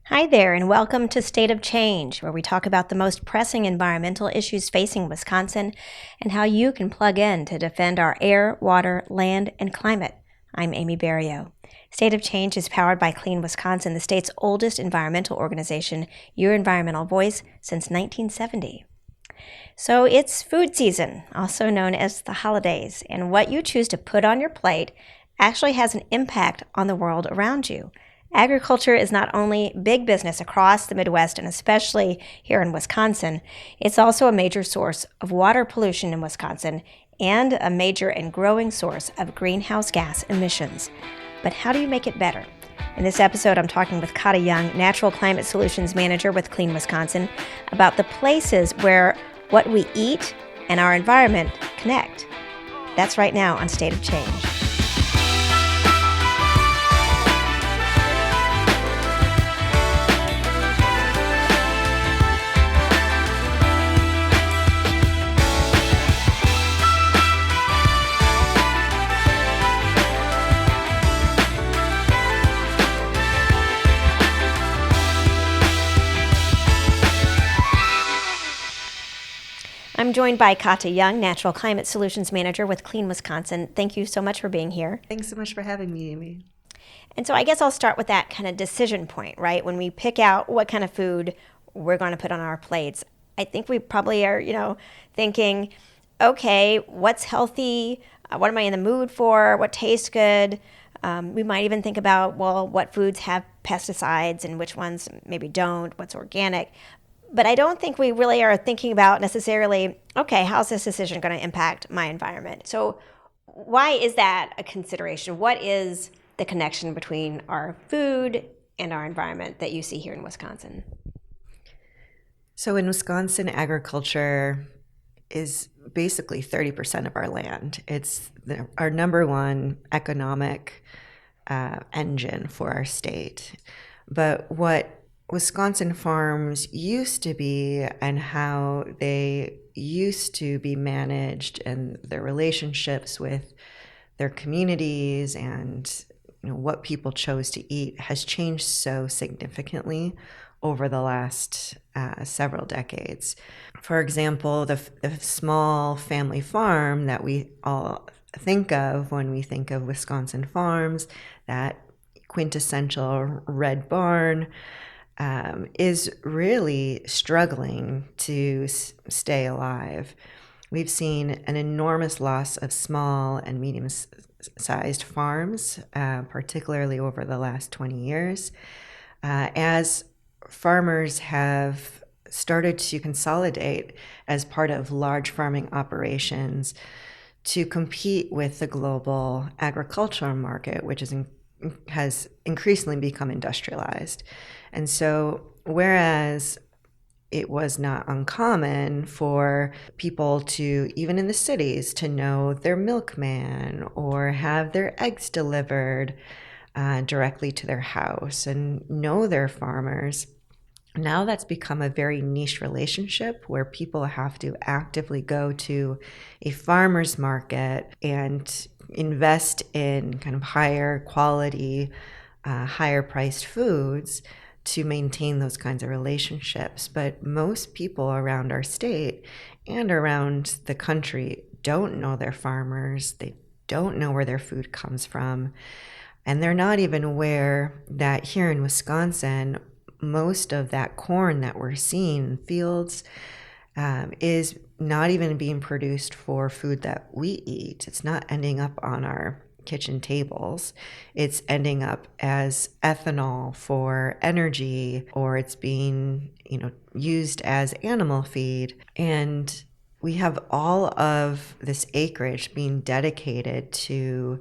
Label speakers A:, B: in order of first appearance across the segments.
A: Hi there, and welcome to State of Change, where we talk about the most pressing environmental issues facing Wisconsin and how you can plug in to defend our air, water, land, and climate. I'm Amy Barrilleaux. State of Change is powered by Clean Wisconsin, the state's oldest environmental organization, your environmental voice, since 1970. So it's food season, also known as the holidays, and what you choose to put on your plate actually has an impact on the world around you. Agriculture is not only big business across the Midwest and especially here in Wisconsin, it's also a major source of water pollution in Wisconsin and a major and growing source of greenhouse gas emissions. But how do you make it better? In this episode, I'm talking with Kata, Natural Climate Solutions Manager with Clean Wisconsin, about the places where what we eat and our environment connect. That's right now on State of Change. I'm joined by Kata, Natural Climate Solutions Manager with Clean Wisconsin. Thank you so much for being here.
B: Thanks so much for having me, Amy.
A: And so I guess I'll start with that kind of decision point, right? When we pick out what kind of food we're going to put on our plates, I think we probably are, thinking, okay, what's healthy? What am I in the mood for? What tastes good? We might even think about, well, what foods have pesticides and which ones maybe don't, what's organic. But I don't think we really are thinking about necessarily, okay, how's this decision going to impact my environment? So why is that a consideration? What is the connection between our food and our environment that you see here in Wisconsin?
B: So in Wisconsin, agriculture is basically 30% of our land. It's our number one economic engine for our state. But what Wisconsin farms used to be and how they used to be managed and their relationships with their communities and what people chose to eat has changed so significantly over the last several decades. For example, the small family farm that we all think of when we think of Wisconsin farms, that quintessential red barn, is really struggling to stay alive. We've seen an enormous loss of small and medium-sized farms, particularly over the last 20 years, as farmers have started to consolidate as part of large farming operations to compete with the global agricultural market, which has increasingly become industrialized. And so, whereas it was not uncommon for people to, even in the cities, to know their milkman or have their eggs delivered directly to their house and know their farmers, now that's become a very niche relationship where people have to actively go to a farmer's market and invest in kind of higher quality, higher priced foods to maintain those kinds of relationships. But most people around our state and around the country don't know their farmers. They don't know where their food comes from. And they're not even aware that here in Wisconsin, most of that corn that we're seeing in fields is not even being produced for food that we eat. It's not ending up on our kitchen tables. It's ending up as ethanol for energy, or it's being, used as animal feed. And we have all of this acreage being dedicated to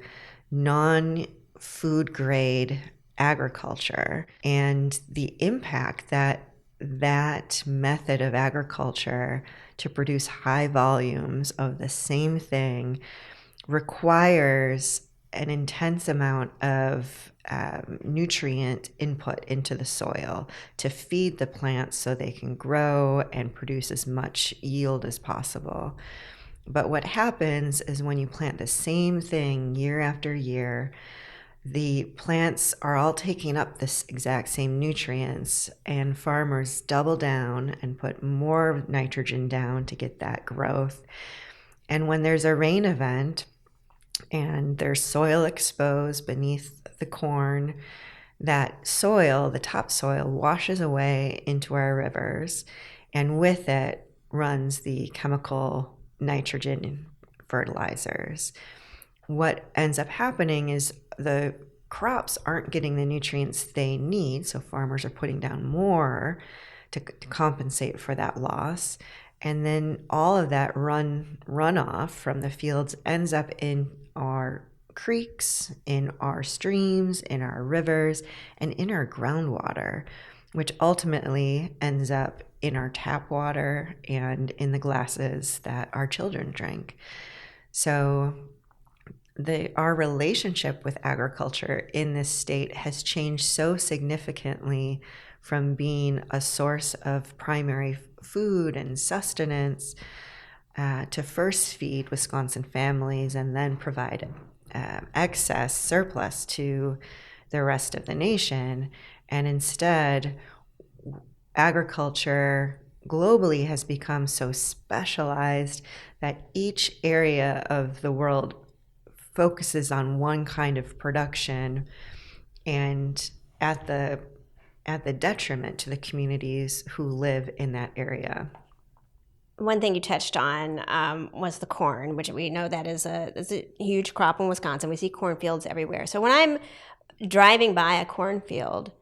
B: non-food grade agriculture, and the impact that method of agriculture to produce high volumes of the same thing requires an intense amount of nutrient input into the soil to feed the plants so they can grow and produce as much yield as possible. But what happens is when you plant the same thing year after year, the plants are all taking up this exact same nutrients, and farmers double down and put more nitrogen down to get that growth. And when there's a rain event and there's soil exposed beneath the corn, that soil, the topsoil, washes away into our rivers, and with it runs the chemical nitrogen fertilizers. What ends up happening is the crops aren't getting the nutrients they need, so farmers are putting down more to compensate for that loss. And then all of that runoff from the fields ends up in our creeks, in our streams, in our rivers, and in our groundwater, which ultimately ends up in our tap water and in the glasses that our children drink. So our relationship with agriculture in this state has changed so significantly from being a source of primary food and sustenance to first feed Wisconsin families and then provide excess surplus to the rest of the nation. And instead, agriculture globally has become so specialized that each area of the world focuses on one kind of production, and at the detriment to the communities who live in that area.
A: One thing you touched on was the corn, which we know that is a huge crop in Wisconsin. We see cornfields everywhere. So when I'm driving by a cornfield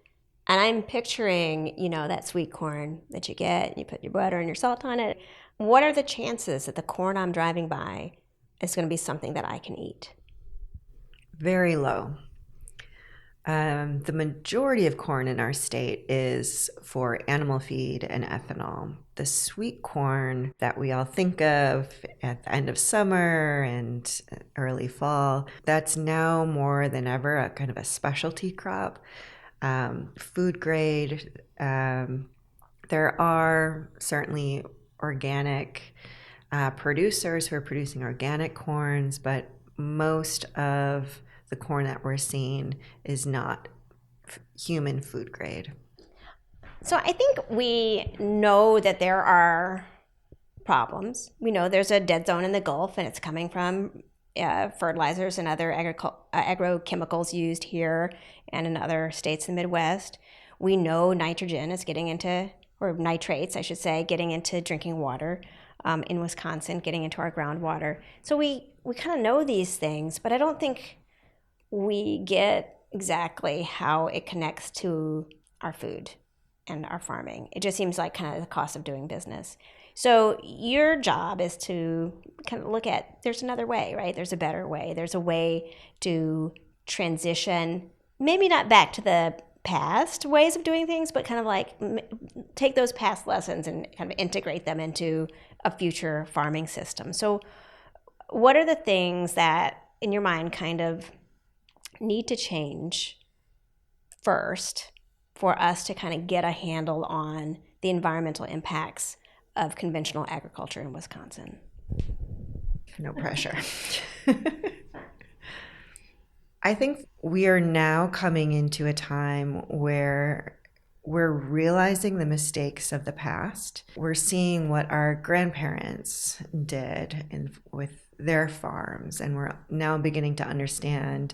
A: and I'm picturing, that sweet corn that you get, you put your butter and your salt on it, what are the chances that the corn I'm driving by is going to be something that I can eat?
B: Very low. The majority of corn in our state is for animal feed and ethanol. The sweet corn that we all think of at the end of summer and early fall, that's now more than ever a kind of a specialty crop, food grade. There are certainly organic producers who are producing organic corns, but most of the corn that we're seeing is not human food grade.
A: So I think we know that there are problems. We know there's a dead zone in the Gulf, and it's coming from fertilizers and other agrochemicals used here and in other states in the Midwest. We know nitrogen is getting into, or nitrates, I should say, getting into drinking water in Wisconsin, getting into our groundwater. So we kind of know these things, but I don't think we get exactly how it connects to our food and our farming. It just seems like kind of the cost of doing business. So your job is to kind of look at, there's another way, right? There's a better way. There's a way to transition, maybe not back to the past ways of doing things, but kind of like take those past lessons and kind of integrate them into a future farming system. So what are the things that in your mind kind of need to change first for us to kind of get a handle on the environmental impacts of conventional agriculture in Wisconsin?
B: No pressure. I think we are now coming into a time where we're realizing the mistakes of the past. We're seeing what our grandparents did with their farms, and we're now beginning to understand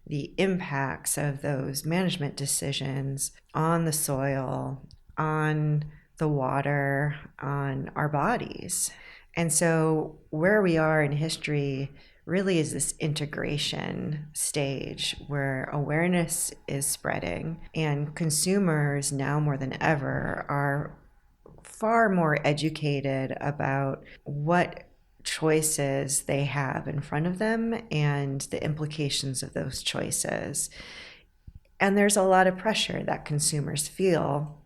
B: the impacts of those management decisions on the soil, on the water, on our bodies. And so where we are in history really is this integration stage where awareness is spreading, and consumers now more than ever are far more educated about what choices they have in front of them and the implications of those choices. And there's a lot of pressure that consumers feel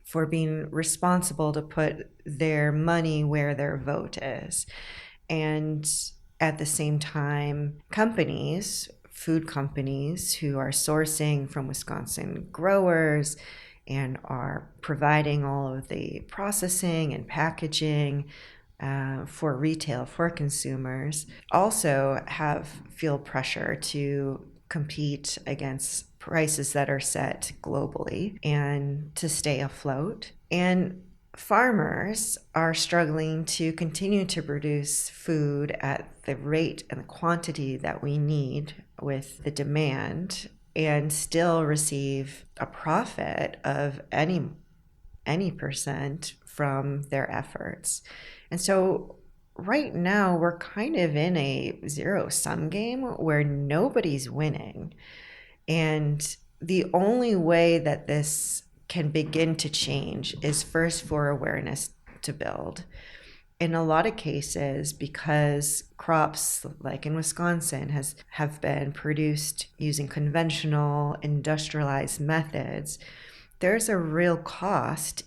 B: for being responsible to put their money where their vote is. And at the same time, food companies who are sourcing from Wisconsin growers and are providing all of the processing and packaging for retail, for consumers, also feel pressure to compete against prices that are set globally and to stay afloat. And farmers are struggling to continue to produce food at the rate and the quantity that we need with the demand and still receive a profit of any percent from their efforts. And so right now we're kind of in a zero-sum game where nobody's winning. And the only way that this can begin to change is first for awareness to build. In a lot of cases, because crops like in Wisconsin have been produced using conventional industrialized methods, there's a real cost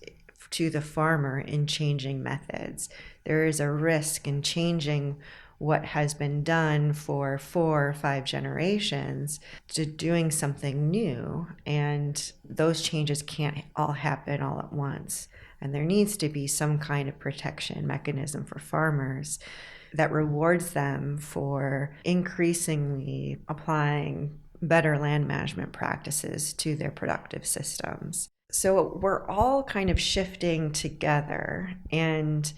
B: to the farmer in changing methods. There is a risk in changing what has been done for 4 or 5 generations to doing something new. And those changes can't all happen all at once. And there needs to be some kind of protection mechanism for farmers that rewards them for increasingly applying better land management practices to their productive systems. So we're all kind of shifting together, and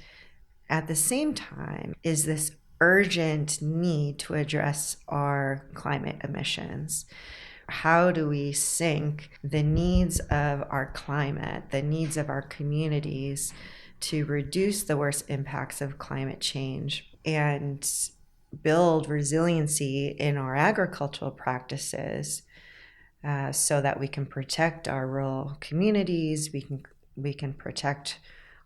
B: at the same time is this urgent need to address our climate emissions. How do we sync the needs of our climate, the needs of our communities to reduce the worst impacts of climate change and build resiliency in our agricultural practices so that we can protect our rural communities, we can protect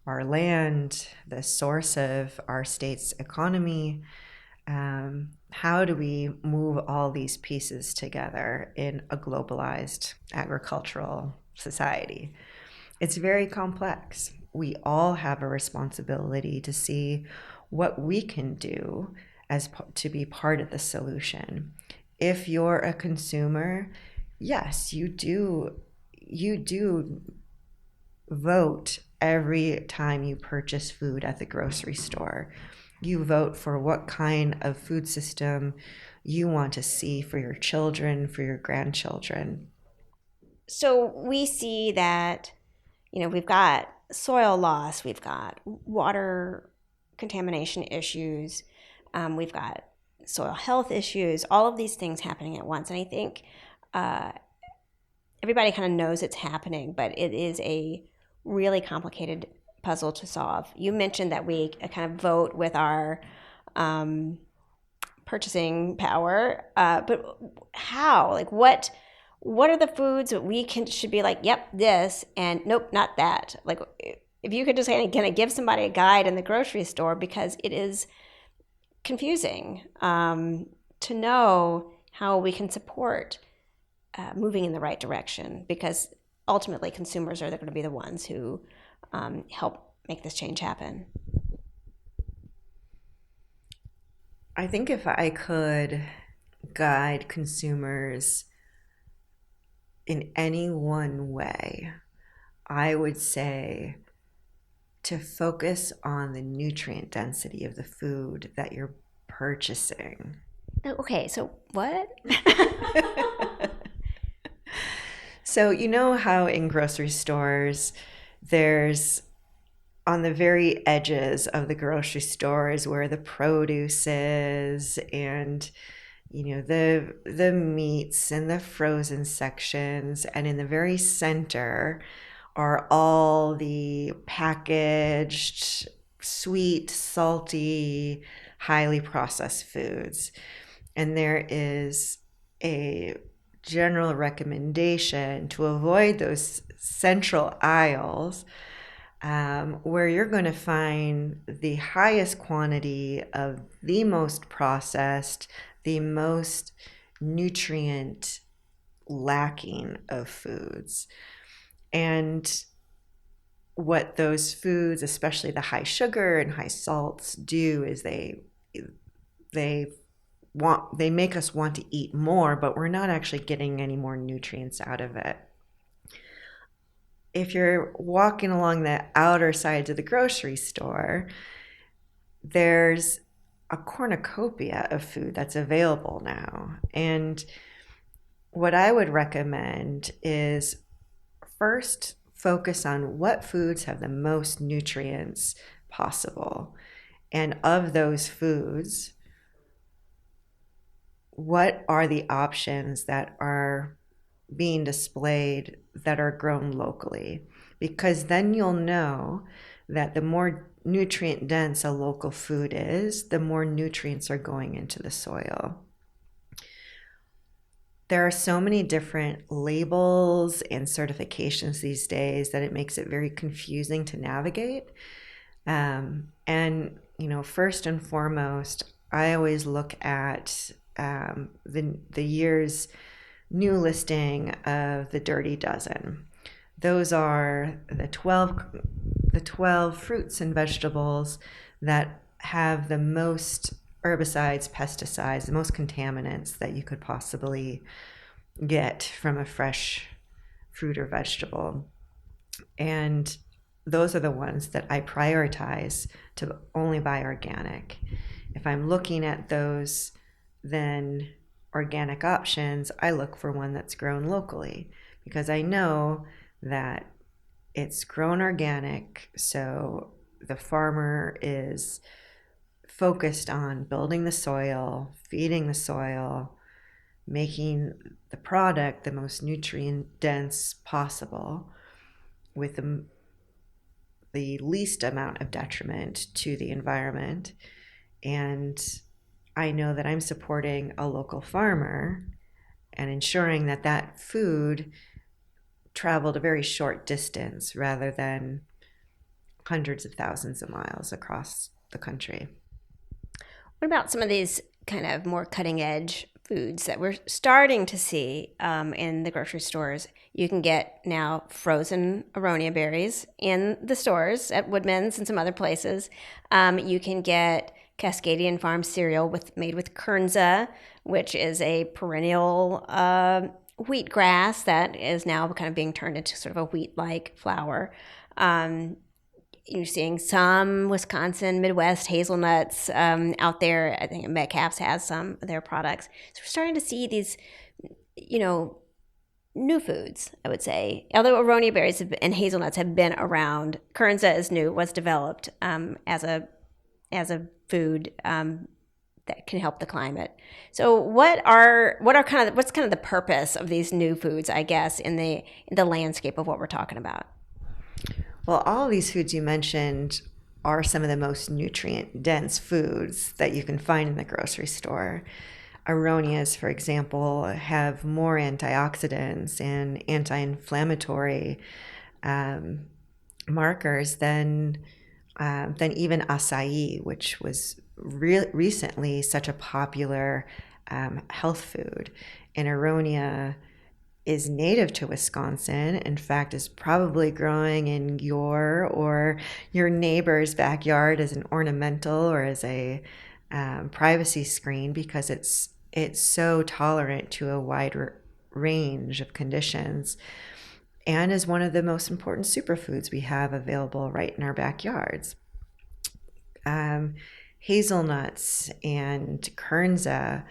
B: our land, the source of our state's economy. How do we move all these pieces together in a globalized agricultural society? It's very complex. We all have a responsibility to see what we can do to be part of the solution. If you're a consumer, yes, you do vote every time you purchase food at the grocery store. You vote for what kind of food system you want to see for your children, for your grandchildren.
A: So we see that, we've got soil loss, we've got water contamination issues, we've got soil health issues, all of these things happening at once. And I think everybody kind of knows it's happening, but it is a really complicated puzzle to solve. You mentioned that we kind of vote with our purchasing power, but how? Like, what are the foods that we should be like, yep, this, and nope, not that? Like, if you could just kind of give somebody a guide in the grocery store, because it is confusing to know how we can support moving in the right direction, because ultimately consumers are going to be the ones who help make this change happen.
B: I think if I could guide consumers in any one way, I would say to focus on the nutrient density of the food that you're purchasing.
A: Okay, so what?
B: So you know how in grocery stores there's on the very edges of the grocery store is where the produce is, and the meats and the frozen sections, and in the very center are all the packaged sweet, salty, highly processed foods. And there is a general recommendation to avoid those central aisles where you're going to find the highest quantity of the most processed, the most nutrient lacking of foods. And what those foods, especially the high sugar and high salts, do is they make us want to eat more, but we're not actually getting any more nutrients out of it. If you're walking along the outer sides of the grocery store, there's a cornucopia of food that's available now. And what I would recommend is first focus on what foods have the most nutrients possible. And of those foods, what are the options that are being displayed that are grown locally? Because then you'll know that the more nutrient dense a local food is, the more nutrients are going into the soil. There are so many different labels and certifications these days that it makes it very confusing to navigate. And, first and foremost, I always look at the year's new listing of the Dirty Dozen. Those are the 12 fruits and vegetables that have the most herbicides, pesticides, the most contaminants that you could possibly get from a fresh fruit or vegetable. And those are the ones that I prioritize to only buy organic. If I'm looking at those, then organic options, I look for one that's grown locally because I know that it's grown organic. So the farmer is focused on building the soil, feeding the soil, making the product the most nutrient dense possible with the least amount of detriment to the environment. And I know that I'm supporting a local farmer and ensuring that that food traveled a very short distance rather than hundreds of thousands of miles across the country.
A: What about some of these kind of more cutting edge foods that we're starting to see in the grocery stores? You can get now frozen aronia berries in the stores at Woodman's and some other places. You can get Cascadian Farm cereal made with kernza, which is a perennial wheatgrass that is now kind of being turned into sort of a wheat-like flour. You're seeing some Wisconsin, Midwest hazelnuts out there. I think Metcalf's has some of their products. So we're starting to see these, new foods, I would say. Although aronia berries and hazelnuts have been around, kernza is new, was developed as a food that can help the climate. So what's kind of the purpose of these new foods, I guess, in the landscape of what we're talking about?
B: Well, all of these foods you mentioned are some of the most nutrient dense foods that you can find in the grocery store. Aronias, for example, have more antioxidants and anti-inflammatory markers than even acai, which was recently such a popular health food. And aronia is native to Wisconsin. In fact, is probably growing in your or your neighbor's backyard as an ornamental or as a privacy screen because it's so tolerant to a wide range of conditions and is one of the most important superfoods we have available right in our backyards. Hazelnuts and kernza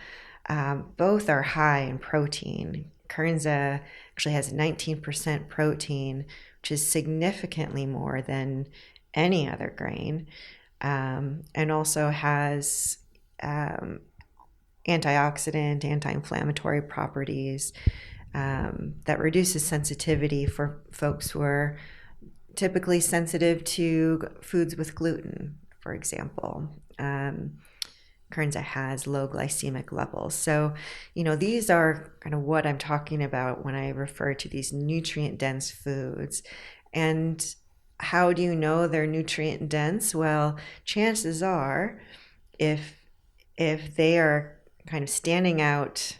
B: both are high in protein. Kernza actually has 19% protein, which is significantly more than any other grain, and also has antioxidant, anti-inflammatory properties that reduces sensitivity for folks who are typically sensitive to foods with gluten, for example. Kernza has low glycemic levels. So, these are kind of what I'm talking about when I refer to these nutrient-dense foods. And how do you know they're nutrient-dense? Well, chances are, if they are kind of standing out,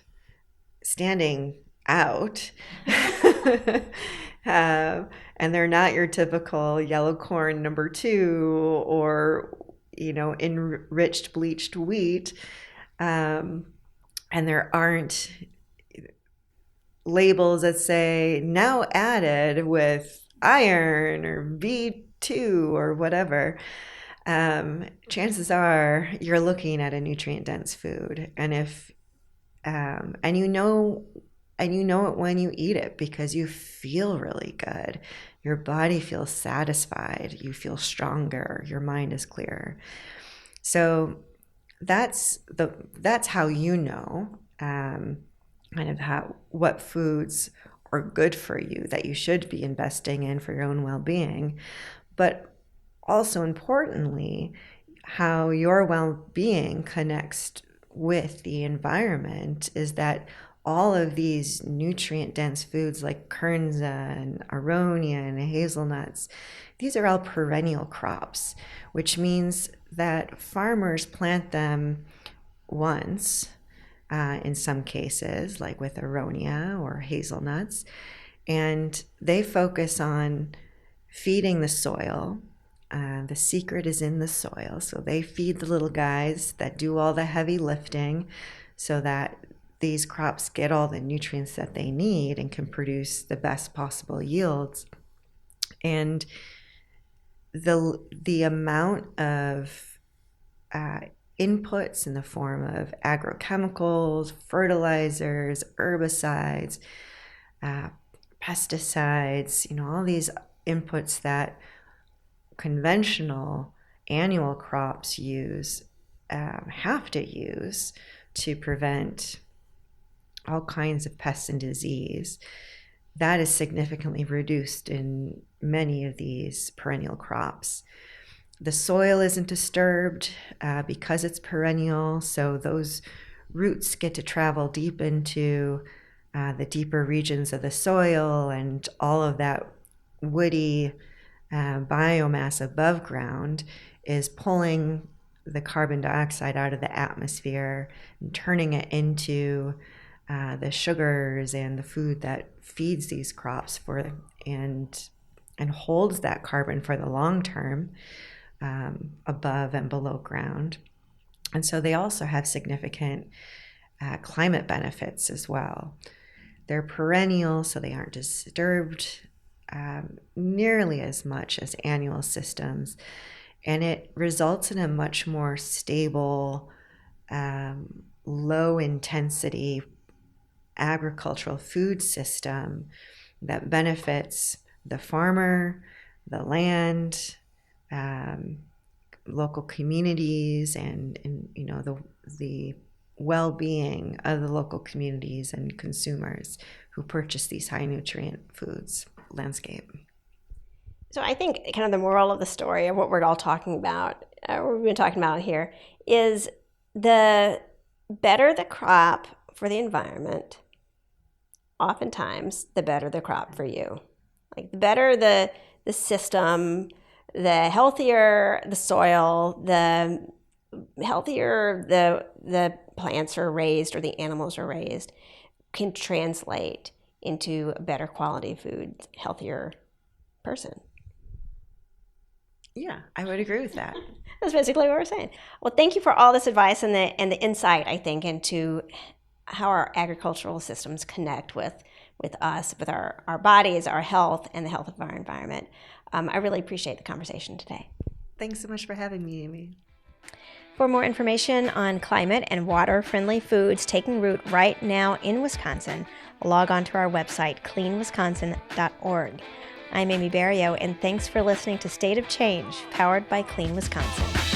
B: and they're not your typical yellow corn number 2 or enriched bleached wheat, and there aren't labels that say now added with iron or B2 or whatever, chances are you're looking at a nutrient dense food. And if and And you know it when you eat it because you feel really good. Your body feels satisfied. You feel stronger. Your mind is clearer. So that's how you know kind of what foods are good for you that you should be investing in for your own well-being. But also importantly, how your well-being connects with the environment is that all of these nutrient-dense foods like kernza and aronia and hazelnuts, these are all perennial crops, which means that farmers plant them once, in some cases, like with aronia or hazelnuts, and they focus on feeding the soil. The secret is in the soil. So they feed the little guys that do all the heavy lifting so that these crops get all the nutrients that they need and can produce the best possible yields. And the amount of inputs in the form of agrochemicals, fertilizers, herbicides, pesticides, all these inputs that conventional annual crops have to use to prevent all kinds of pests and disease, that is significantly reduced in many of these perennial crops. The soil isn't disturbed because it's perennial, so those roots get to travel deep into the deeper regions of the soil, and all of that woody biomass above ground is pulling the carbon dioxide out of the atmosphere and turning it into the sugars and the food that feeds these crops and holds that carbon for the long term above and below ground. And so they also have significant climate benefits as well. They're perennial, so they aren't disturbed nearly as much as annual systems, and it results in a much more stable, low intensity agricultural food system that benefits the farmer, the land, local communities, and the well-being of the local communities and consumers who purchase these high nutrient foods landscape.
A: So I think kind of the moral of the story of what we're all talking about, we've been talking about here, is the better the crop for the environment, oftentimes the better the crop for you. Like the better the system, the healthier the soil, the healthier the plants are raised or the animals are raised, can translate into a better quality food, healthier person.
B: Yeah, I would agree with that.
A: That's basically what we're saying. Well, thank you for all this advice and the insight, I think, into how our agricultural systems connect with us, with our bodies, our health, and the health of our environment. I really appreciate the conversation today.
B: Thanks so much for having me, Amy.
A: For more information on climate and water-friendly foods taking root right now in Wisconsin, log on to our website, cleanwisconsin.org. I'm Amy Barrilleaux, and thanks for listening to State of Change, powered by Clean Wisconsin.